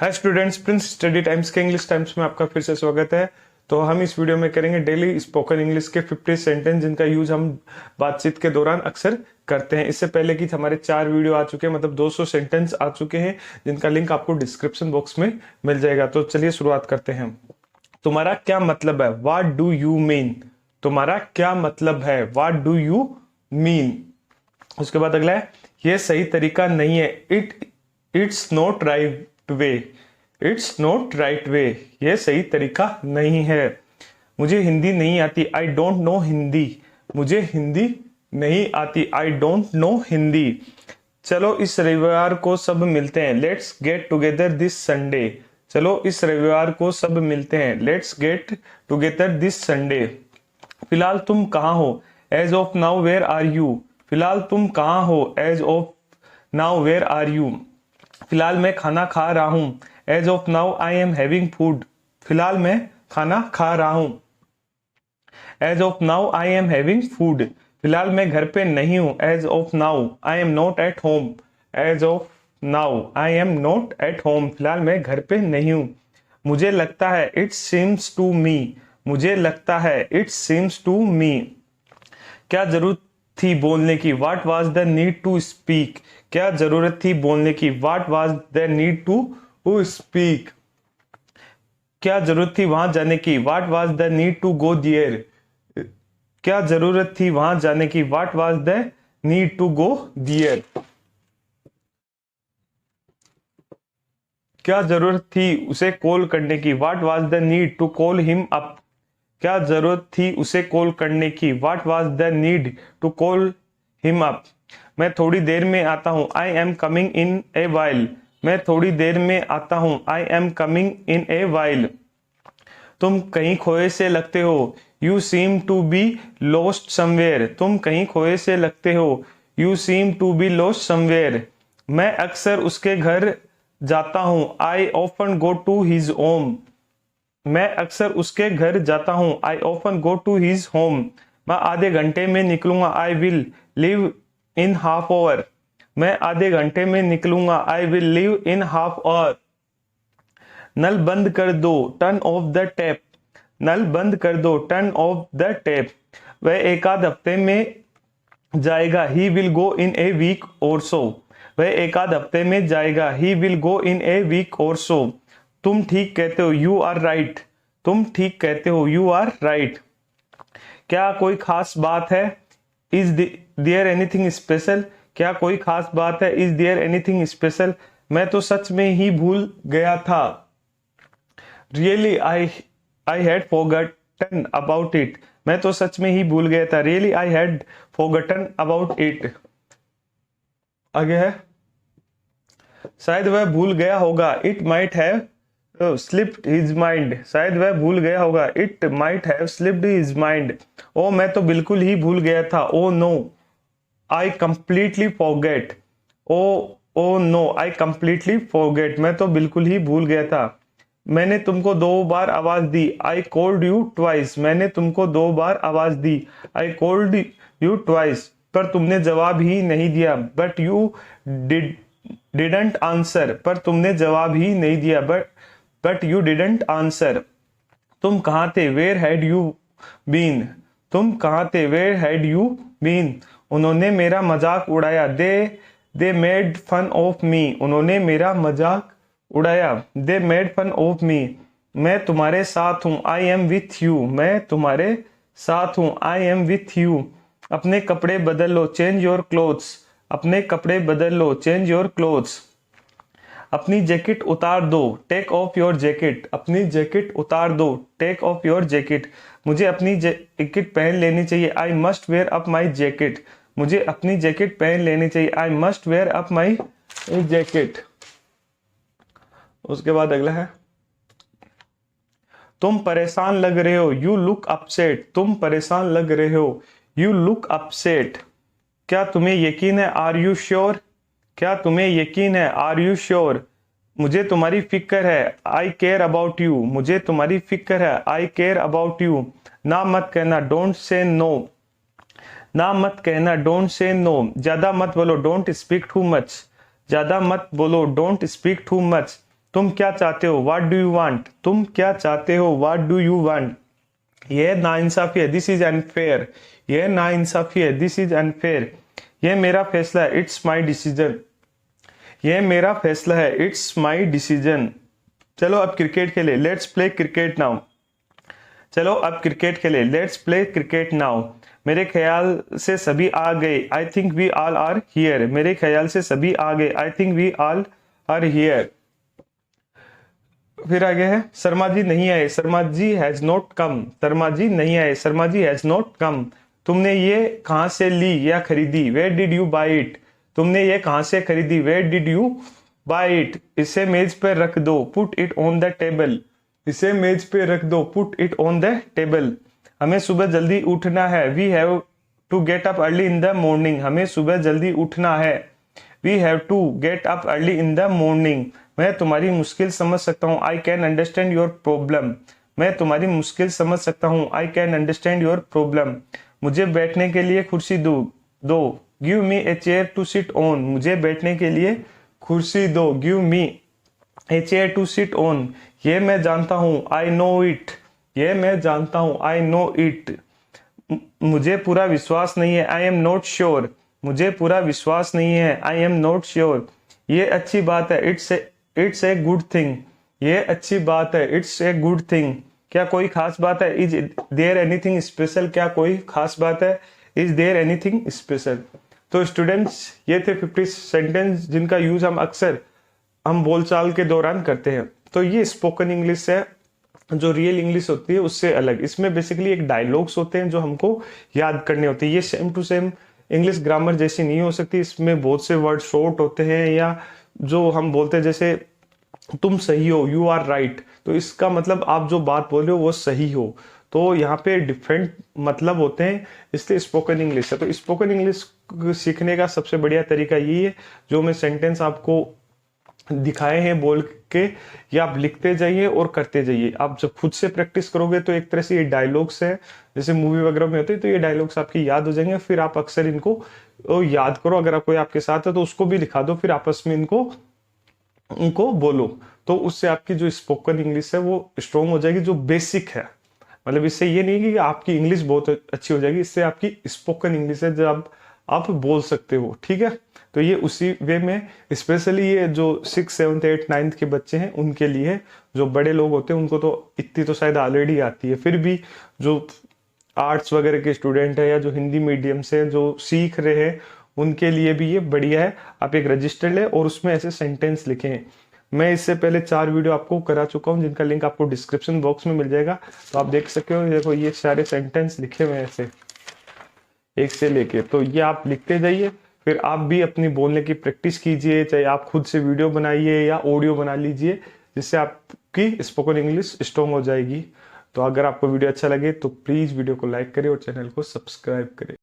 Hi students, Prince study times के English times में आपका फिर से स्वागत है। तो हम इस वीडियो में करेंगे डेली स्पोकन इंग्लिश के 50 सेंटेंस जिनका यूज हम बातचीत के दौरान अक्सर करते हैं। इससे पहले कि हमारे 4 वीडियो आ चुके हैं, मतलब 200 सेंटेंस आ चुके हैं जिनका लिंक आपको डिस्क्रिप्शन बॉक्स में मिल जाएगा। तो चलिए शुरुआत करते हैं। तुम्हारा क्या मतलब है? What do you mean? तुम्हारा क्या मतलब है? What do you mean? उसके बाद अगला है, ये सही तरीका नहीं है। It's not right way. It's not right way. ये सही तरीका नहीं है। मुझे हिंदी नहीं आती। I don't know Hindi. मुझे हिंदी नहीं आती। I don't know Hindi. चलो इस रविवार को सब मिलते हैं। Let's get together this Sunday. चलो इस रविवार को सब मिलते हैं। Let's get together this Sunday. फिलहाल तुम कहाँ हो? As of now where are you? फिलहाल तुम कहाँ हो? As of now where are you? फिलहाल मैं खाना खा रहा हूं। As of now I am having food. फिलहाल मैं खाना खा रहा हूं। As of now I am having food. फिलहाल मैं घर पे नहीं हूं। As of now I am not at home. As of now I am not at home. फिलहाल मैं घर पे नहीं हूं। मुझे लगता है, इट सीम्स टू मी। मुझे लगता है, इट सीम्स टू मी। क्या जरूरत थी बोलने की? What was the need to speak? क्या जरूरत थी बोलने की? What was the need to speak? क्या जरूरत थी वहां जाने की? What was the need to go there? क्या जरूरत थी वहां जाने की? What was the need to go there? क्या जरूरत थी उसे कॉल करने की? What was the need to call him up? क्या जरूरत थी उसे कॉल करने की? What was the need to call him up? मैं थोड़ी देर में आता हूँ। I am coming in a while. मैं थोड़ी देर में आता हूँ। I am coming in a while. तुम कहीं खोए से लगते हो। You seem to be lost somewhere. तुम कहीं खोए से लगते हो। You seem to be lost somewhere. मैं अक्सर उसके घर जाता हूँ। I often go to his home. मैं अक्सर उसके घर जाता हूँ। I often go to his home. मैं आधे घंटे में निकलूंगा। I will leave in half hour. मैं आधे घंटे में निकलूंगा। I will leave in half hour. नल बंद कर दो। Turn off the tap. नल बंद कर दो। Turn off the tap. वह एक आध हफ्ते में जाएगा। He will go in a week और सो। वह एक आध हफ्ते में जाएगा। He will go in a week और सो। तुम ठीक कहते हो। You are right. तुम ठीक कहते हो। You are right. क्या कोई खास बात है? Is there anything special? क्या कोई खास बात है? Is there anything special? मैं तो सच में ही भूल गया था। Really I had forgotten about it. मैं तो सच में ही भूल गया था। Really I had forgotten about it. आगे है, शायद वह भूल गया होगा। It might have slipped his mind. शायद वह भूल गया होगा। It might have slipped his mind. ओ मैं तो बिल्कुल ही भूल गया था। Oh no I completely forget. Oh no I completely forget. मैं तो बिल्कुल ही भूल गया था। मैंने तुमको 2 बार आवाज दी। I called you twice. मैंने तुमको 2 बार आवाज दी। I called you twice. पर तुमने जवाब ही नहीं दिया। But you didn't answer. पर तुमने जवाब ही नहीं दिया। But you didn't answer. तुम कहाँ थे? Where had you been? तुम कहाँ थे? Where had you been? उन्होंने मेरा मजाक उड़ाया। They made fun of me. उन्होंने मेरा मजाक उड़ाया। दे मेड फन ऑफ मी। मैं तुम्हारे साथ हूँ। I am with you. मैं तुम्हारे साथ हूँ। I am with you. अपने कपड़े बदल लो। Change your clothes. अपने कपड़े बदल लो। Change your clothes. अपनी जैकेट उतार दो। Take off your jacket. अपनी जैकेट उतार दो। Take off your jacket. मुझे अपनी जैकेट पहन लेनी चाहिए। I must wear up my jacket. मुझे अपनी जैकेट पहन लेनी चाहिए। I must wear up my jacket. उसके बाद अगला है, तुम परेशान लग रहे हो। You look upset. तुम परेशान लग रहे हो। You look upset. क्या तुम्हें यकीन है? Are you sure? क्या तुम्हें यकीन है? Are you sure? मुझे तुम्हारी फिक्र है। I care about you. मुझे तुम्हारी फिक्र है। I care about you. ना मत कहना। Don't say no. ना मत कहना। Don't say no. ज्यादा मत बोलो। Don't speak too much. ज्यादा मत बोलो। Don't speak too much. तुम क्या चाहते हो, व्हाट डू यू वांट, तुम क्या चाहते हो, व्हाट डू यू वांट। यह नाइंसाफी है, दिस इज अनफेयर, यह नाइंसाफी है, दिस इज अनफेयर। यह मेरा फैसला है, इट्स माई डिसीजन, यह मेरा फैसला है, इट्स माई डिसीजन। चलो अब क्रिकेट खेले, लेट्स प्ले क्रिकेट नाउ, चलो अब क्रिकेट खेले, लेट्स प्ले क्रिकेट नाउ। मेरे ख्याल से सभी आ गए, I think we all are here, मेरे ख्याल से सभी आ गए, I think we all are here. फिर आगे है, शर्मा जी नहीं आए, Sharma ji has not come, Sharma ji नहीं आए, Sharma ji has not come. तुमने ये कहां से ली या खरीदी, where did you buy it, तुमने ये कहां से खरीदी, where did you buy it. इसे मेज पर रख दो, put it on the table, इसे मेज पे रख दो, put it on the table. हमें सुबह जल्दी उठना है, we have to get up early in the morning, हमें सुबह जल्दी उठना है, we have to get up early in the morning. मैं तुम्हारी मुश्किल समझ सकता हूँ, I can understand your problem, मैं तुम्हारी मुश्किल समझ सकता हूँ, I can understand your problem. मुझे बैठने के लिए कुर्सी दो, give me a chair to sit on, मुझे बैठने के लिए कुर्सी दो, give me a chair to sit on. ये मैं जानता हूँ, आई नो इट, ये मैं जानता हूँ, आई नो इट। मुझे पूरा विश्वास नहीं है, आई एम नॉट श्योर, मुझे पूरा विश्वास नहीं है, आई एम नॉट श्योर। ये अच्छी बात है, इट्स ए गुड थिंग, ये अच्छी बात है, इट्स ए गुड थिंग। क्या कोई खास बात है, इज देयर एनीथिंग स्पेशल, क्या कोई खास बात है, इज देयर एनीथिंग स्पेशल। तो स्टूडेंट्स ये थे 50 सेंटेंस जिनका यूज हम बोलचाल के दौरान करते हैं। तो ये स्पोकन इंग्लिश है, जो रियल इंग्लिश होती है उससे अलग। इसमें बेसिकली एक डायलॉग्स होते हैं जो हमको याद करने होते हैं। ये same to same English grammar जैसी नहीं हो सकती, इसमें बहुत से वर्ड शॉर्ट होते हैं, या जो हम बोलते हैं जैसे तुम सही हो, यू आर राइट, तो इसका मतलब आप जो बात बोल रहे हो वो सही हो। तो यहाँ पे डिफरेंट मतलब होते हैं, इसलिए स्पोकन इंग्लिश है। तो स्पोकन इंग्लिश सीखने का सबसे बढ़िया तरीका यही है, जो मैं सेंटेंस आपको दिखाए हैं बोल के, ये आप लिखते जाइए और करते जाइए। आप जब खुद से प्रैक्टिस करोगे तो एक तरह से ये डायलॉग्स हैं, जैसे मूवी वगैरह में होते हैं, तो ये डायलॉग्स आपकी याद हो जाएंगे। फिर आप अक्सर इनको याद करो, अगर कोई आपके साथ है तो उसको भी लिखा दो, फिर आपस में उनको बोलो, तो उससे आपकी जो स्पोकन इंग्लिश है वो स्ट्रॉन्ग हो जाएगी, जो बेसिक है। मतलब इससे ये नहीं कि आपकी इंग्लिश बहुत अच्छी हो जाएगी, इससे आपकी स्पोकन इंग्लिश है जब आप बोल सकते हो, ठीक है। तो ये उसी वे में स्पेशली ये जो 6, 7, 8, 9 के बच्चे हैं उनके लिए, जो बड़े लोग होते हैं उनको तो इतनी तो शायद ऑलरेडी आती है, फिर भी जो आर्ट्स वगैरह के स्टूडेंट है या जो हिंदी मीडियम से जो सीख रहे हैं उनके लिए भी ये बढ़िया है। आप एक रजिस्टर लें और उसमें ऐसे सेंटेंस लिखें। मैं इससे पहले 4 वीडियो आपको करा चुका हूँ, जिनका लिंक आपको डिस्क्रिप्शन बॉक्स में मिल जाएगा, तो आप देख सकते हो। देखो ये सारे सेंटेंस लिखे हुए हैं ऐसे एक से लेके, तो ये आप लिखते जाइए, फिर आप भी अपनी बोलने की प्रैक्टिस कीजिए, चाहे आप खुद से वीडियो बनाइए या ऑडियो बना लीजिए, जिससे आपकी स्पोकन इंग्लिश स्ट्रॉन्ग हो जाएगी। तो अगर आपको वीडियो अच्छा लगे तो प्लीज़ वीडियो को लाइक करें और चैनल को सब्सक्राइब करें।